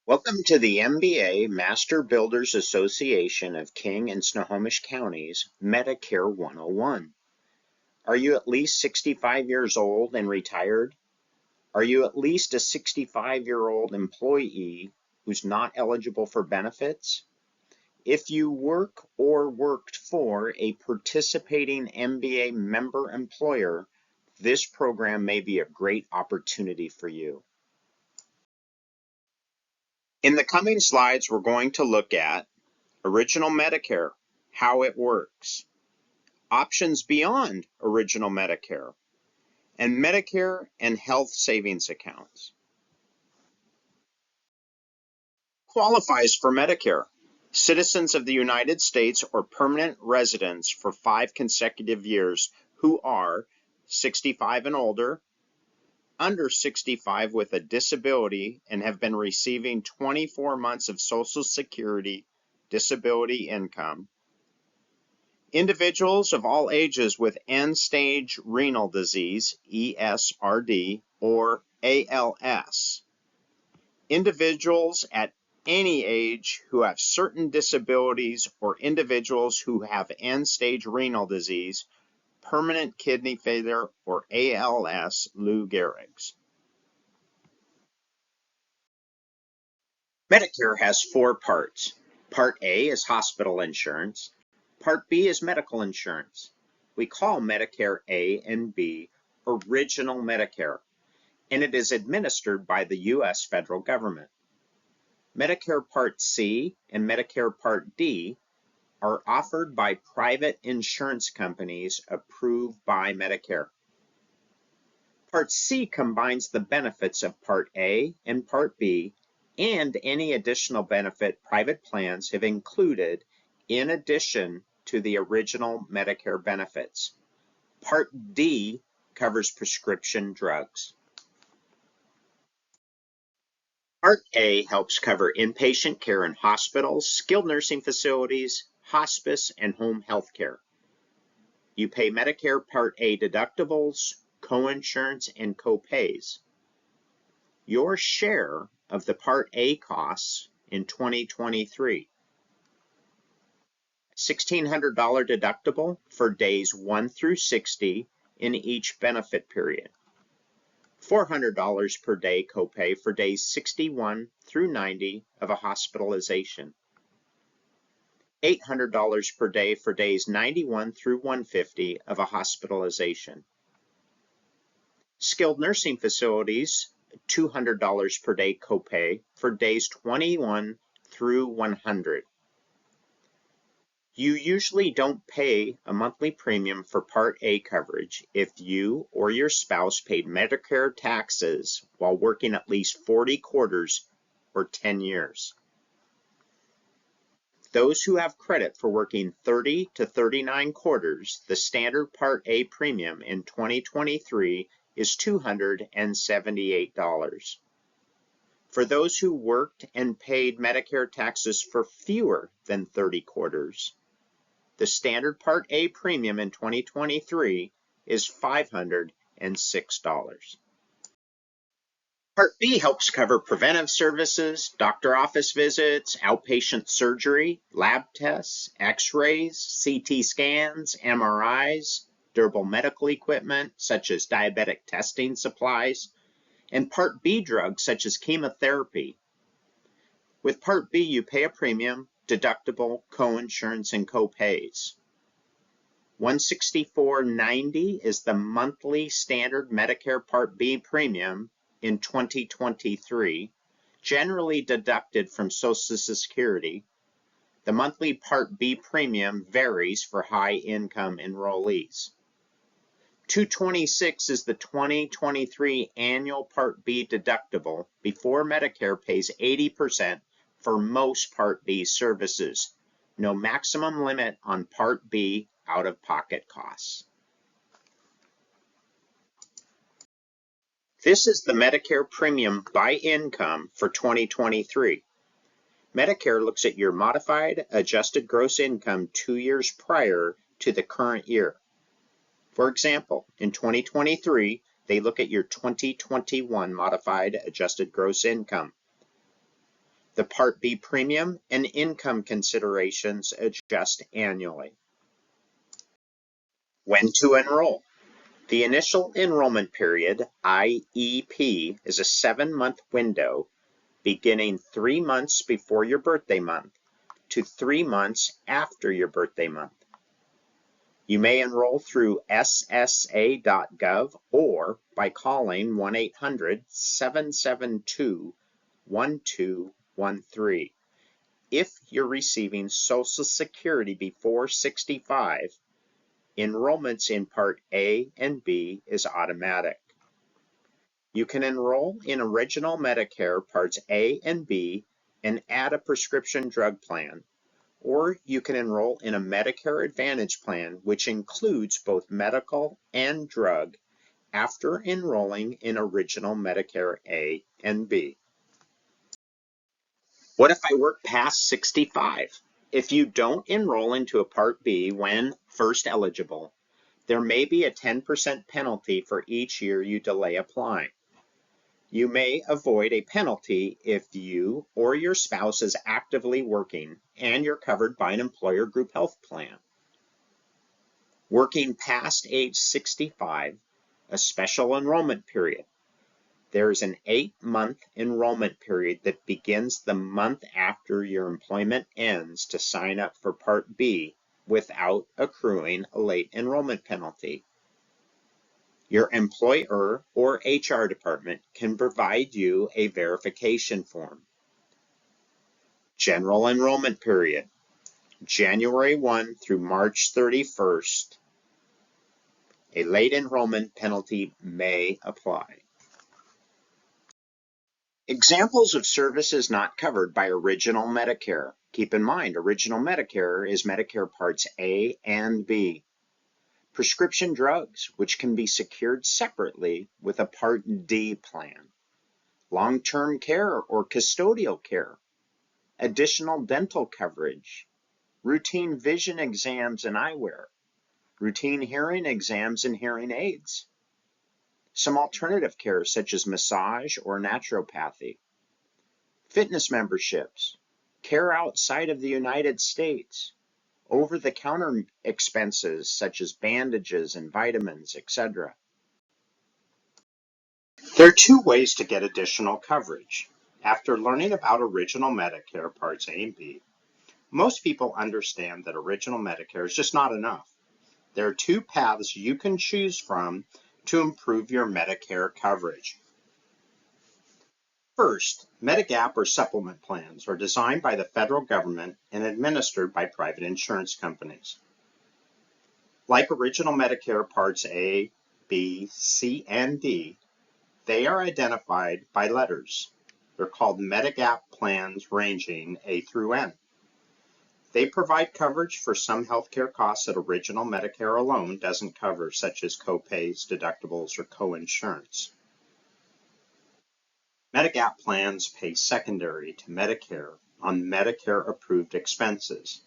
Welcome to the MBA Master Builders Association of King and Snohomish Counties Medicare 101. Are you at least 65 years old and retired? Are you at least a 65-year-old employee who's not eligible for benefits? If you work or worked for a participating MBA member employer, this program may be a great opportunity for you. In the coming slides, we're going to look at Original Medicare, how it works, options beyond Original Medicare, and Medicare and health savings accounts. Qualifies for Medicare. Citizens of the United States or permanent residents for 5 consecutive years who are 65 and older, under 65 with a disability, and have been receiving 24 months of Social Security disability income. Individuals of all ages with end-stage renal disease, ESRD, or ALS. Individuals at any age who have certain disabilities or individuals who have end-stage renal disease, permanent kidney failure, or ALS, Lou Gehrig's. Medicare has 4 parts. Part A is hospital insurance. Part B is medical insurance. We call Medicare A and B Original Medicare, and it is administered by the U.S. federal government. Medicare Part C and Medicare Part D are offered by private insurance companies approved by Medicare. Part C combines the benefits of Part A and Part B and any additional benefit private plans have included in addition to the original Medicare benefits. Part D covers prescription drugs. Part A helps cover inpatient care in hospitals, skilled nursing facilities, hospice, and home health care. You pay Medicare Part A deductibles, coinsurance, and copays. Your share of the Part A costs in 2023. $1,600 deductible for days 1 through 60 in each benefit period. $400 per day copay for days 61 through 90 of a hospitalization. $800 per day for days 91 through 150 of a hospitalization. Skilled nursing facilities, $200 per day copay for days 21 through 100. You usually don't pay a monthly premium for Part A coverage if you or your spouse paid Medicare taxes while working at least 40 quarters or 10 years. Those who have credit for working 30 to 39 quarters, the standard Part A premium in 2023 is $278. For those who worked and paid Medicare taxes for fewer than 30 quarters, the standard Part A premium in 2023 is $506. Part B helps cover preventive services, doctor office visits, outpatient surgery, lab tests, x-rays, CT scans, MRIs, durable medical equipment such as diabetic testing supplies, and Part B drugs such as chemotherapy. With Part B, you pay a premium, deductible, coinsurance, and copays. $164.90 is the monthly standard Medicare Part B premium in 2023, generally deducted from Social Security. The monthly Part B premium varies for high-income enrollees. $226 is the 2023 annual Part B deductible before Medicare pays 80% for most Part B services. No maximum limit on Part B out-of-pocket costs. This is the Medicare premium by income for 2023. Medicare looks at your modified adjusted gross income 2 years prior to the current year. For example, in 2023, they look at your 2021 modified adjusted gross income. The Part B premium and income considerations adjust annually. When to enroll. The initial enrollment period, IEP, is a 7-month window beginning 3 months before your birthday month to 3 months after your birthday month. You may enroll through ssa.gov or by calling 1-800-772-1213. If you're receiving Social Security before 65, enrollments in Part A and B is automatic. You can enroll in Original Medicare Parts A and B and add a prescription drug plan, or you can enroll in a Medicare Advantage plan which includes both medical and drug after enrolling in Original Medicare A and B. What if I work past 65? If you don't enroll into a Part B when first eligible, there may be a 10% penalty for each year you delay applying. You may avoid a penalty if you or your spouse is actively working and you're covered by an employer group health plan. Working past age 65, a special enrollment period. There is an 8-month enrollment period that begins the month after your employment ends to sign up for Part B without accruing a late enrollment penalty. Your employer or HR department can provide you a verification form. General enrollment period, January 1 through March 31st. A late enrollment penalty may apply. Examples of services not covered by Original Medicare. Keep in mind, Original Medicare is Medicare Parts A and B. Prescription drugs, which can be secured separately with a Part D plan. Long-term care or custodial care. Additional dental coverage. Routine vision exams and eyewear. Routine hearing exams and hearing aids. Some alternative care such as massage or naturopathy. Fitness memberships. Care outside of the United States. Over-the-counter expenses such as bandages and vitamins, etc. There are 2 ways to get additional coverage. After learning about Original Medicare Parts A and B, most people understand that Original Medicare is just not enough. There are 2 paths you can choose from to improve your Medicare coverage. First, Medigap or supplement plans are designed by the federal government and administered by private insurance companies. Like Original Medicare Parts A, B, C, and D, they are identified by letters. They're called Medigap plans ranging A through N. They provide coverage for some healthcare costs that Original Medicare alone doesn't cover, such as copays, deductibles, or coinsurance. Medigap plans pay secondary to Medicare on Medicare-approved expenses.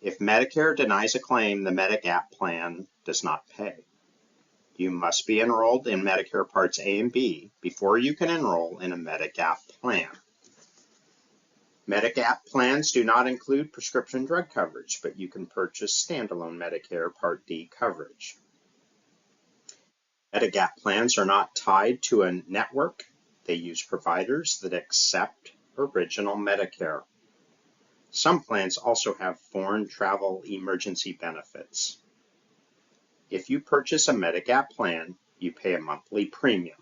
If Medicare denies a claim, the Medigap plan does not pay. You must be enrolled in Medicare Parts A and B before you can enroll in a Medigap plan. Medigap plans do not include prescription drug coverage, but you can purchase standalone Medicare Part D coverage. Medigap plans are not tied to a network. They use providers that accept Original Medicare. Some plans also have foreign travel emergency benefits. If you purchase a Medigap plan, you pay a monthly premium.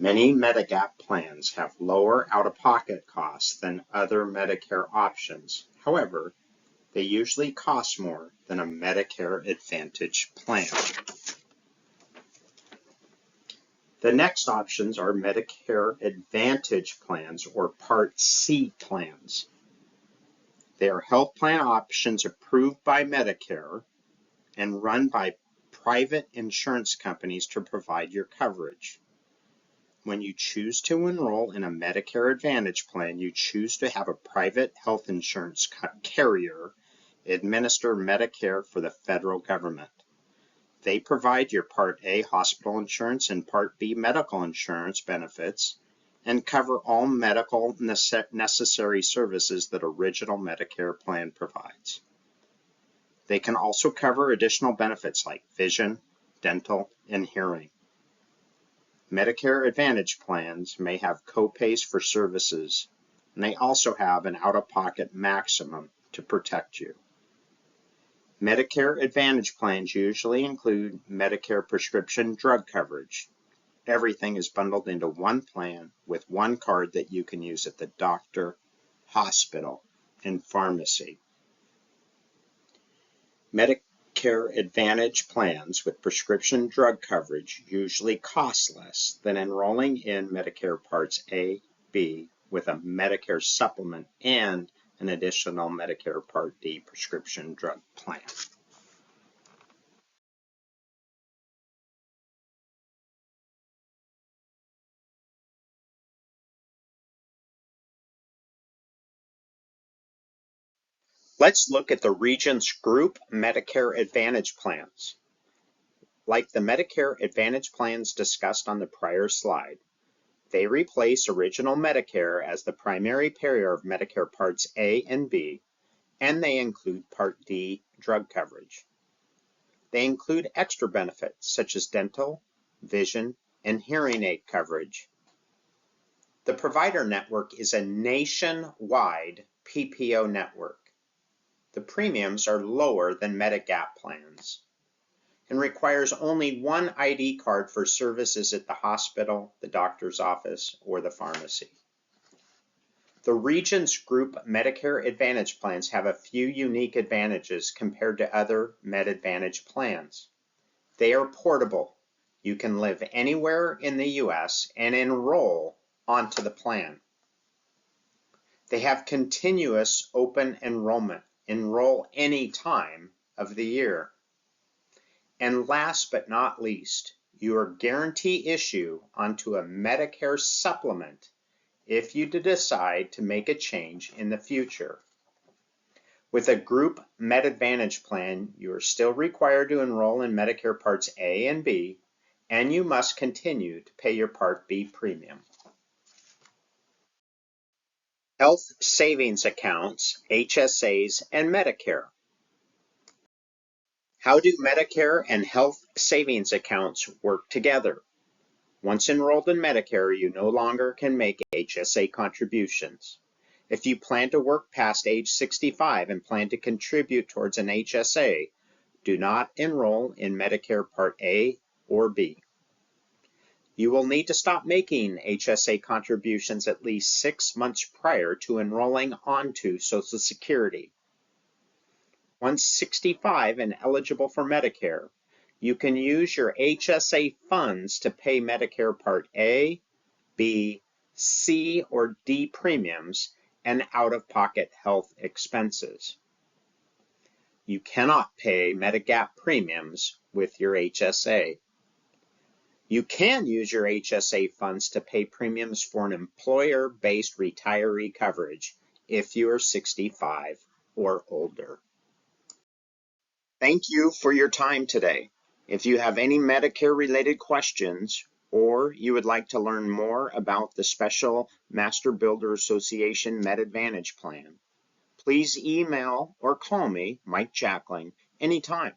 Many Medigap plans have lower out-of-pocket costs than other Medicare options. However, they usually cost more than a Medicare Advantage plan. The next options are Medicare Advantage plans or Part C plans. They are health plan options approved by Medicare and run by private insurance companies to provide your coverage. When you choose to enroll in a Medicare Advantage plan, you choose to have a private health insurance carrier administer Medicare for the federal government. They provide your Part A hospital insurance and Part B medical insurance benefits and cover all medical necessary services that Original Medicare plan provides. They can also cover additional benefits like vision, dental, and hearing. Medicare Advantage plans may have copays for services, and they also have an out-of-pocket maximum to protect you. Medicare Advantage plans usually include Medicare prescription drug coverage. Everything is bundled into one plan with one card that you can use at the doctor, hospital, and pharmacy. Medicare Advantage plans with prescription drug coverage usually cost less than enrolling in Medicare Parts A, B with a Medicare supplement and an additional Medicare Part D prescription drug plan. Let's look at the Regents Group Medicare Advantage plans. Like the Medicare Advantage plans discussed on the prior slide, they replace Original Medicare as the primary payer of Medicare Parts A and B, and they include Part D drug coverage. They include extra benefits such as dental, vision, and hearing aid coverage. The provider network is a nationwide PPO network. The premiums are lower than Medigap plans and requires only one ID card for services at the hospital, the doctor's office, or the pharmacy. The Regents Group Medicare Advantage plans have a few unique advantages compared to other Med Advantage plans. They are portable. You can live anywhere in the U.S. and enroll onto the plan. They have continuous open enrollment. Enroll any time of the year. And last but not least, you are guaranteed issue onto a Medicare supplement if you decide to make a change in the future. With a group Med Advantage plan, you are still required to enroll in Medicare Parts A and B, and you must continue to pay your Part B premium. Health savings accounts, HSAs, and Medicare. How do Medicare and health savings accounts work together? Once enrolled in Medicare, you no longer can make HSA contributions. If you plan to work past age 65 and plan to contribute towards an HSA, do not enroll in Medicare Part A or B. You will need to stop making HSA contributions at least 6 months prior to enrolling onto Social Security. Once 65 and eligible for Medicare, you can use your HSA funds to pay Medicare Part A, B, C, or D premiums and out-of-pocket health expenses. You cannot pay Medigap premiums with your HSA. You can use your HSA funds to pay premiums for an employer-based retiree coverage if you are 65 or older. Thank you for your time today. If you have any Medicare-related questions or you would like to learn more about the Special Master Builder Association Med Advantage Plan, please email or call me, Mike Jackling, anytime.